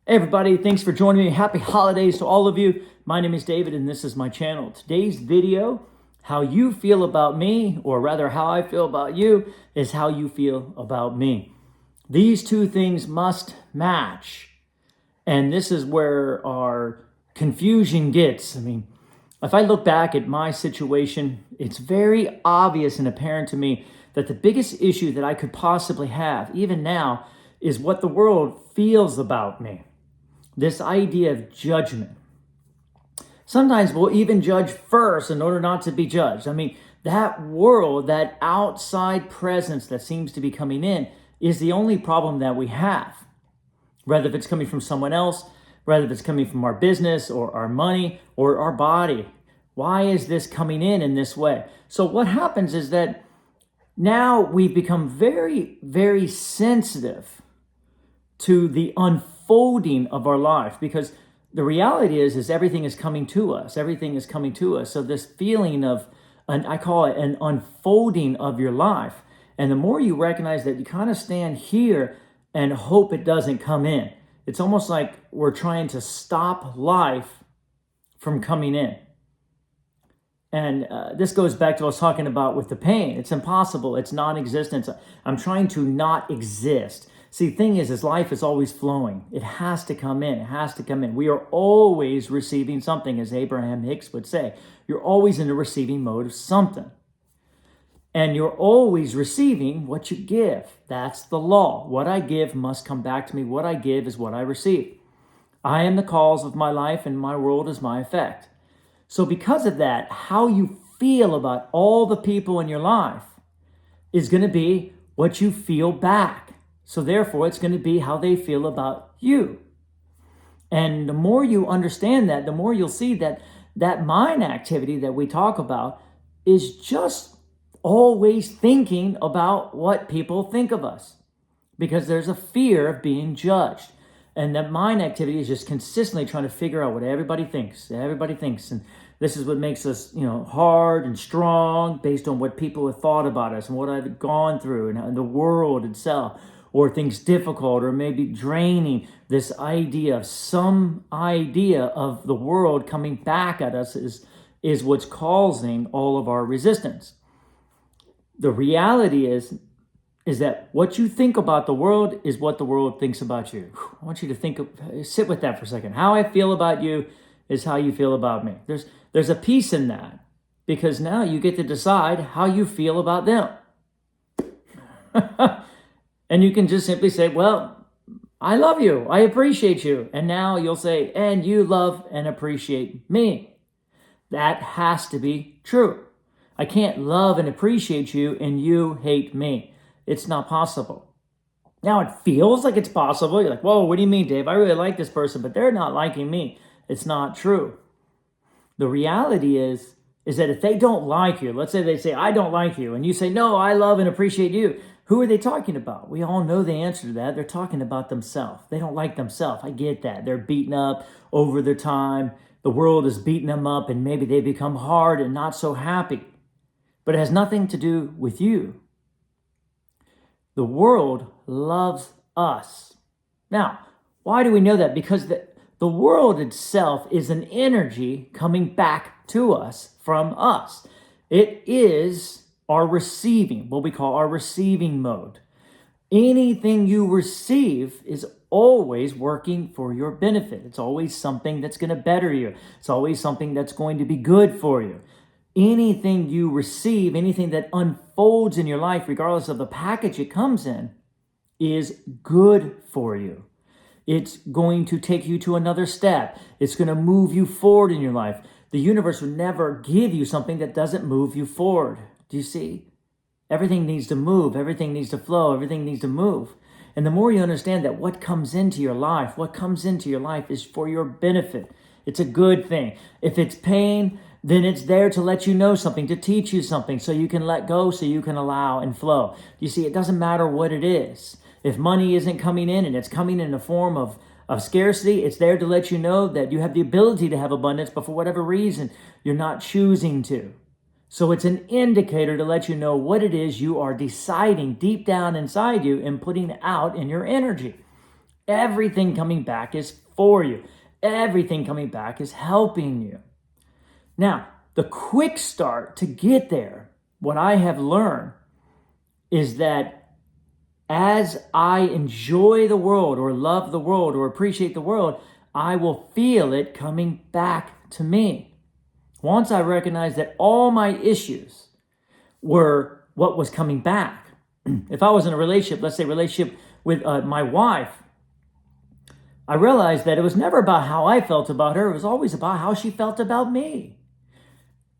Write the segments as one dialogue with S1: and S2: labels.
S1: Hey everybody, thanks for joining me. Happy holidays to all of you. My name is David and this is my channel. Today's video, how you feel about me, or rather how I feel about you, is how you feel about me. These two things must match. And this is where our confusion gets. If I look back at my situation, it's very obvious and apparent to me that the biggest issue that I could possibly have, even now, is what the world feels about me. This idea of judgment. Sometimes we'll even judge first in order not to be judged. That world, that outside presence that seems to be coming in is the only problem that we have. Whether if it's coming from someone else, whether if it's coming from our business or our money or our body. Why is this coming in this way? So what happens is that now we've become very, very sensitive to the unfolding of our life, because the reality is everything is coming to us. Everything is coming to us. So this feeling of, I call it an unfolding of your life. And the more you recognize that, you kind of stand here and hope it doesn't come in. It's almost like we're trying to stop life from coming in. And this goes back to what I was talking about with the pain. It's impossible. It's non-existent. I'm trying to not exist. See, the thing is life is always flowing. It has to come in. It has to come in. We are always receiving something, as Abraham Hicks would say. You're always in the receiving mode of something. And you're always receiving what you give. That's the law. What I give must come back to me. What I give is what I receive. I am the cause of my life, and my world is my effect. So because of that, how you feel about all the people in your life is going to be what you feel back. So therefore, it's going to be how they feel about you. And the more you understand that, the more you'll see that that mind activity that we talk about is just always thinking about what people think of us, because there's a fear of being judged. And that mind activity is just consistently trying to figure out what everybody thinks. Everybody thinks. And this is what makes us, hard and strong based on what people have thought about us and what I've gone through and the world itself, or things difficult or maybe draining. This idea of some idea of the world coming back at us is what's causing all of our resistance. The reality is that what you think about the world is what the world thinks about you. I want you to sit with that for a second. How I feel about you is how you feel about me. There's a piece in that, because now you get to decide how you feel about them. And you can just simply say, well, I love you. I appreciate you. And now you'll say, and you love and appreciate me. That has to be true. I can't love and appreciate you and you hate me. It's not possible. Now it feels like it's possible. You're like, whoa, what do you mean, Dave? I really like this person, but they're not liking me. It's not true. The reality is that if they don't like you, let's say they say, I don't like you, and you say, no, I love and appreciate you. Who are they talking about? We all know the answer to that. They're talking about themselves. They don't like themselves. I get that. They're beaten up over their time. The world is beating them up, and maybe they become hard and not so happy. But it has nothing to do with you. The world loves us. Now, why do we know that? Because the world itself is an energy coming back to us from us. It is our receiving, what we call our receiving mode. Anything you receive is always working for your benefit. It's always something that's going to better you. It's always something that's going to be good for you. Anything you receive, anything that unfolds in your life, regardless of the package it comes in, is good for you. It's going to take you to another step. It's going to move you forward in your life. The universe will never give you something that doesn't move you forward. Do you see? Everything needs to move. Everything needs to flow. Everything needs to move. And the more you understand that what comes into your life is for your benefit. It's a good thing. If it's pain, then it's there to let you know something, to teach you something, so you can let go, so you can allow and flow. You see, it doesn't matter what it is. If money isn't coming in and it's coming in a form of scarcity, it's there to let you know that you have the ability to have abundance, but for whatever reason, you're not choosing to. So it's an indicator to let you know what it is you are deciding deep down inside you and putting out in your energy. Everything coming back is for you. Everything coming back is helping you. Now, the quick start to get there, what I have learned is that as I enjoy the world or love the world or appreciate the world, I will feel it coming back to me. Once I recognize that all my issues were what was coming back. If I was in a relationship, let's say relationship with my wife, I realized that it was never about how I felt about her. It was always about how she felt about me.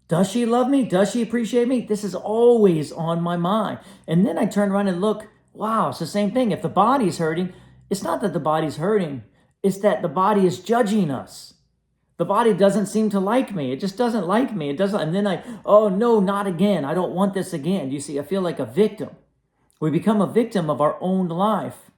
S1: Does she love me? Does she appreciate me? This is always on my mind. And then I turn around and look, wow, it's the same thing. If the body's hurting, it's not that the body's hurting. It's that the body is judging us. The body doesn't seem to like me. It just doesn't like me. It doesn't. And then oh no, not again. I don't want this again. You see, I feel like a victim. We become a victim of our own life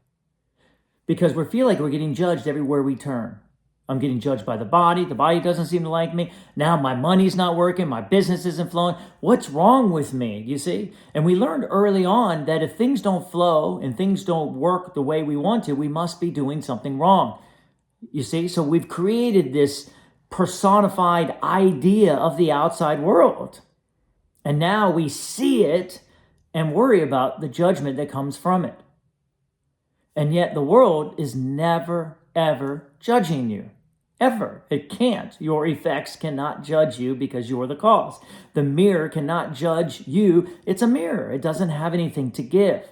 S1: because we feel like we're getting judged everywhere we turn. I'm getting judged by the body. The body doesn't seem to like me. Now my money's not working. My business isn't flowing. What's wrong with me? You see? And we learned early on that if things don't flow and things don't work the way we want to, we must be doing something wrong. You see? So we've created this personified idea of the outside world. And now we see it and worry about the judgment that comes from it. And yet the world is never, ever judging you. Ever. It can't. Your effects cannot judge you because you're the cause. The mirror cannot judge you. It's a mirror. It doesn't have anything to give.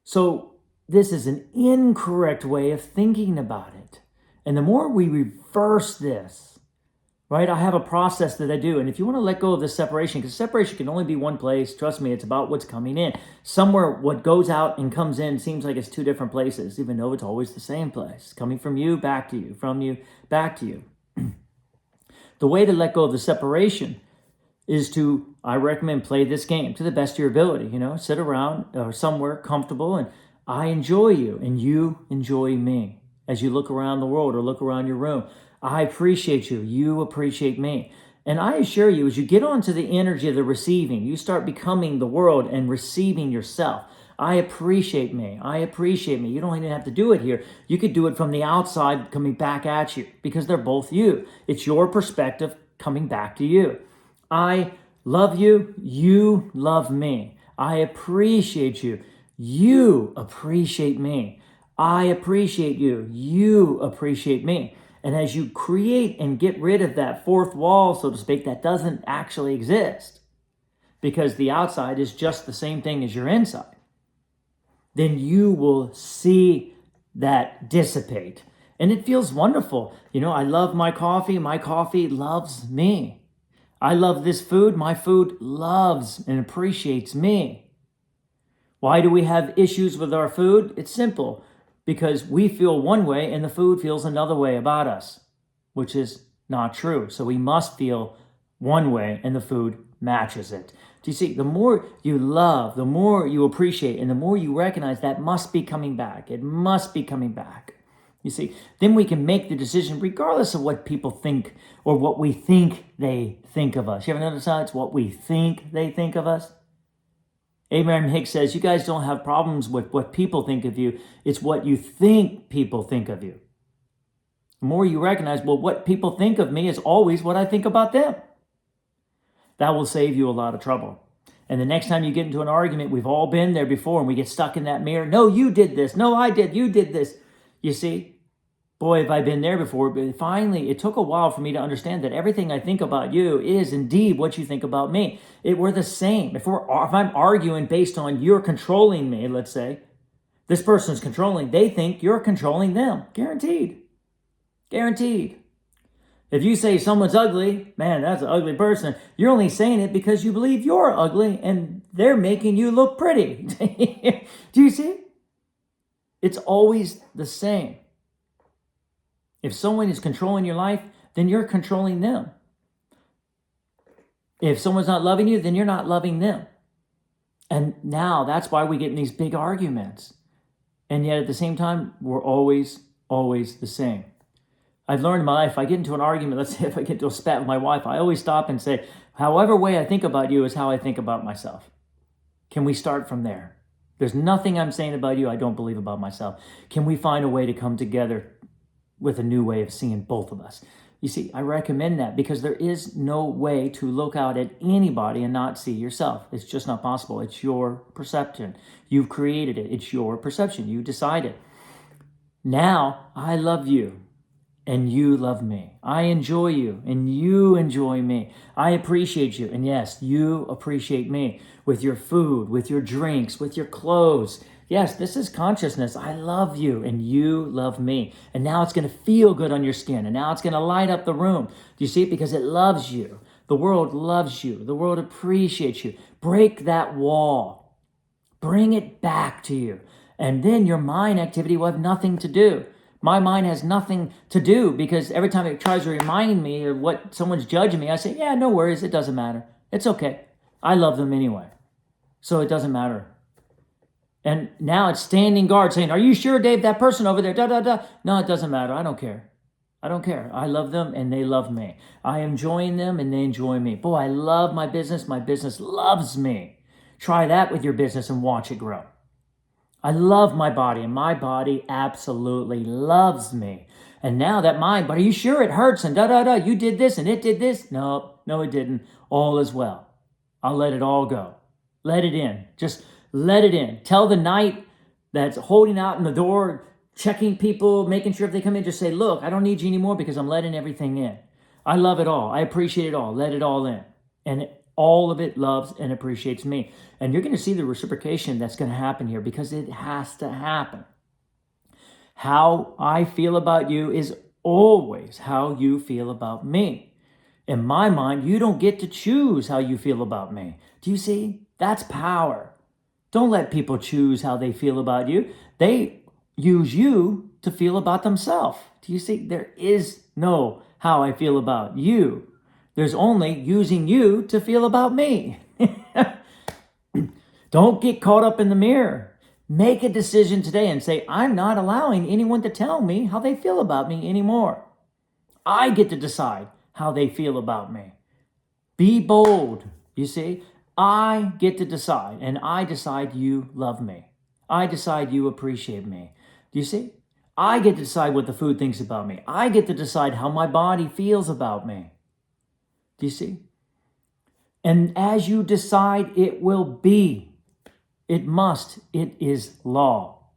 S1: So this is an incorrect way of thinking about it. And the more we reverse this, right? I have a process that I do. And if you want to let go of this separation, because separation can only be one place, trust me, it's about what's coming in. Somewhere what goes out and comes in seems like it's two different places, even though it's always the same place. Coming from you, back to you, from you, back to you. The way to let go of the separation is to, I recommend, play this game to the best of your ability. Sit around or somewhere comfortable and I enjoy you and you enjoy me. As you look around the world or look around your room, I appreciate you. You appreciate me. And I assure you, as you get onto the energy of the receiving, you start becoming the world and receiving yourself. I appreciate me. I appreciate me. You don't even have to do it here. You could do it from the outside coming back at you because they're both you. It's your perspective coming back to you. I love you. You love me. I appreciate you. You appreciate me. I appreciate you. You appreciate me. And as you create and get rid of that fourth wall, so to speak, that doesn't actually exist because the outside is just the same thing as your inside, then you will see that dissipate. And it feels wonderful. I love my coffee. My coffee loves me. I love this food. My food loves and appreciates me. Why do we have issues with our food? It's simple. Because we feel one way and the food feels another way about us, which is not true. So we must feel one way and the food matches it. Do you see, the more you love, the more you appreciate, and the more you recognize that must be coming back. It must be coming back. You see, then we can make the decision regardless of what people think or what we think they think of us. You ever notice how it's what we think they think of us? Abraham Hicks says, you guys don't have problems with what people think of you. It's what you think people think of you. The more you recognize, well, what people think of me is always what I think about them. That will save you a lot of trouble. And the next time you get into an argument, we've all been there before, and we get stuck in that mirror. No, you did this. No, I did. You did this. You see? Boy, have I been there before. But finally, it took a while for me to understand that everything I think about you is indeed what you think about me. We're the same. If I'm arguing based on you're controlling me, let's say, this person's controlling, they think you're controlling them. Guaranteed. Guaranteed. If you say someone's ugly, man, that's an ugly person, you're only saying it because you believe you're ugly and they're making you look pretty. Do you see? It's always the same. If someone is controlling your life, then you're controlling them. If someone's not loving you, then you're not loving them. And now that's why we get in these big arguments. And yet at the same time, we're always the same. I've learned in my life, if I get into an argument, let's say if I get into a spat with my wife, I always stop and say, however way I think about you is how I think about myself. Can we start from there? There's nothing I'm saying about you I don't believe about myself. Can we find a way to come together with a new way of seeing both of us? You see, I recommend that because there is no way to look out at anybody and not see yourself. It's just not possible. It's your perception. You've created it. It's your perception. You decided. Now, I love you and you love me. I enjoy you and you enjoy me. I appreciate you. And yes, you appreciate me with your food, with your drinks, with your clothes. Yes, this is consciousness. I love you and you love me. And now it's going to feel good on your skin. And now it's going to light up the room. Do you see it? Because it loves you. The world loves you. The world appreciates you. Break that wall. Bring it back to you. And then your mind activity will have nothing to do. My mind has nothing to do because every time it tries to remind me of what someone's judging me, I say, yeah, no worries. It doesn't matter. It's okay. I love them anyway. So it doesn't matter. And now it's standing guard saying, are you sure, Dave, that person over there, No, it doesn't matter. I don't care. I don't care. I love them and they love me. I am enjoying them and they enjoy me. Boy, I love my business. My business loves me. Try that with your business and watch it grow. I love my body and my body absolutely loves me. And now that mind, but are you sure it hurts and you did this and it did this? No, it didn't. All is well. I'll let it all go. Let it in. Just let it in. Tell the night that's holding out in the door, checking people, making sure if they come in, just say, look, I don't need you anymore because I'm letting everything in. I love it all. I appreciate it all. Let it all in. And all of it loves and appreciates me. And you're going to see the reciprocation that's going to happen here because it has to happen. How I feel about you is always how you feel about me. In my mind, you don't get to choose how you feel about me. Do you see? That's power. Don't let people choose how they feel about you. They use you to feel about themselves. Do you see? There is no how I feel about you. There's only using you to feel about me. Don't get caught up in the mirror. Make a decision today and say, I'm not allowing anyone to tell me how they feel about me anymore. I get to decide how they feel about me. Be bold, you see? I get to decide, and I decide you love me. I decide you appreciate me. Do you see? I get to decide what the food thinks about me. I get to decide how my body feels about me. Do you see? And as you decide, it will be. It must. It is law.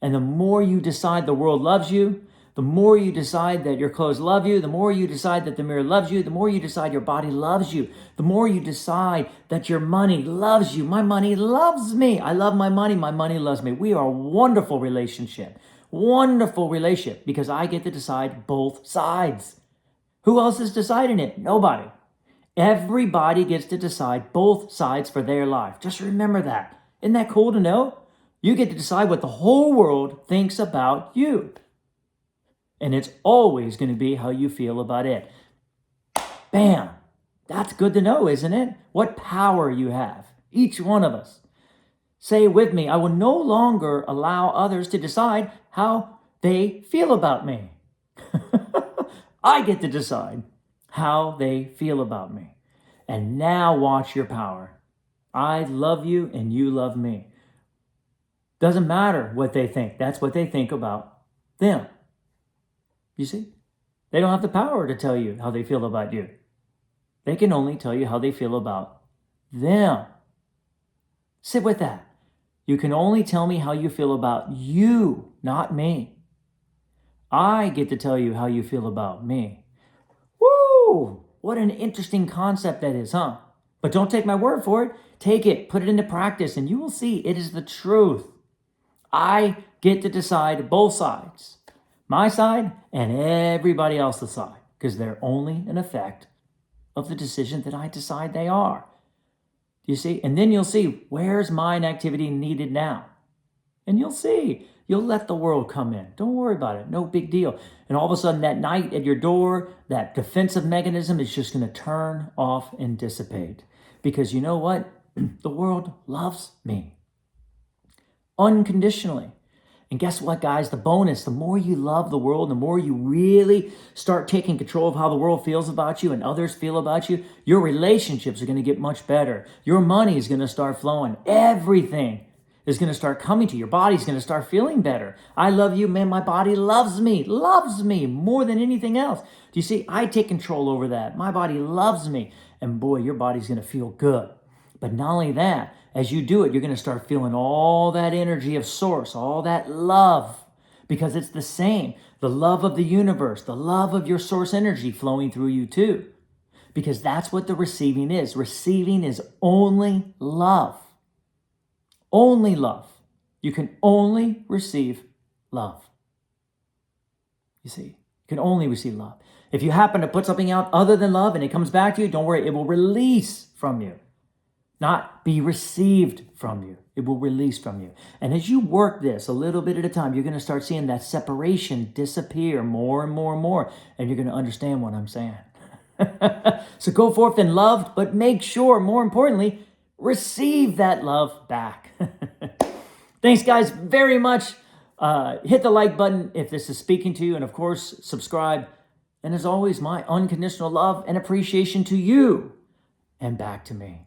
S1: And the more you decide the world loves you, the more you decide that your clothes love you, the more you decide that the mirror loves you, the more you decide your body loves you, the more you decide that your money loves you. My money loves me. I love my money loves me. We are a wonderful relationship. Wonderful relationship because I get to decide both sides. Who else is deciding it? Nobody. Everybody gets to decide both sides for their life. Just remember that. Isn't that cool to know? You get to decide what the whole world thinks about you. And it's always going to be how you feel about it. Bam! That's good to know, isn't it? What power you have. Each one of us. Say with me, I will no longer allow others to decide how they feel about me. I get to decide how they feel about me. And now watch your power. I love you and you love me. Doesn't matter what they think. That's what they think about them. You see? They don't have the power to tell you how they feel about you. They can only tell you how they feel about them. Sit with that. You can only tell me how you feel about you, not me. I get to tell you how you feel about me. Woo! What an interesting concept that is, huh? But don't take my word for it. Take it, put it into practice, and you will see it is the truth. I get to decide both sides. My side and everybody else's side. Because they're only an effect of the decision that I decide they are. Do you see? And then you'll see, where's mind activity needed now? And you'll see. You'll let the world come in. Don't worry about it. No big deal. And all of a sudden, that night at your door, that defensive mechanism is just going to turn off and dissipate. Because you know what? The world loves me. Unconditionally. And guess what, guys? The bonus, the more you love the world, the more you really start taking control of how the world feels about you and others feel about you, your relationships are going to get much better. Your money is going to start flowing. Everything is going to start coming to you. Your body's going to start feeling better. I love you, man. My body loves me more than anything else. Do you see? I take control over that. My body loves me. And boy, your body's going to feel good. But not only that, as you do it, you're going to start feeling all that energy of source, all that love, because it's the same. The love of the universe, the love of your source energy flowing through you too. Because that's what the receiving is. Receiving is only love. Only love. You can only receive love. You see, you can only receive love. If you happen to put something out other than love and it comes back to you, don't worry, it will release from you. Not be received from you. It will release from you. And as you work this a little bit at a time, you're going to start seeing that separation disappear more and more and more. And you're going to understand what I'm saying. So go forth in love, but make sure, more importantly, receive that love back. Thanks, guys, very much. Hit the like button if this is speaking to you. And of course, subscribe. And as always, my unconditional love and appreciation to you and back to me.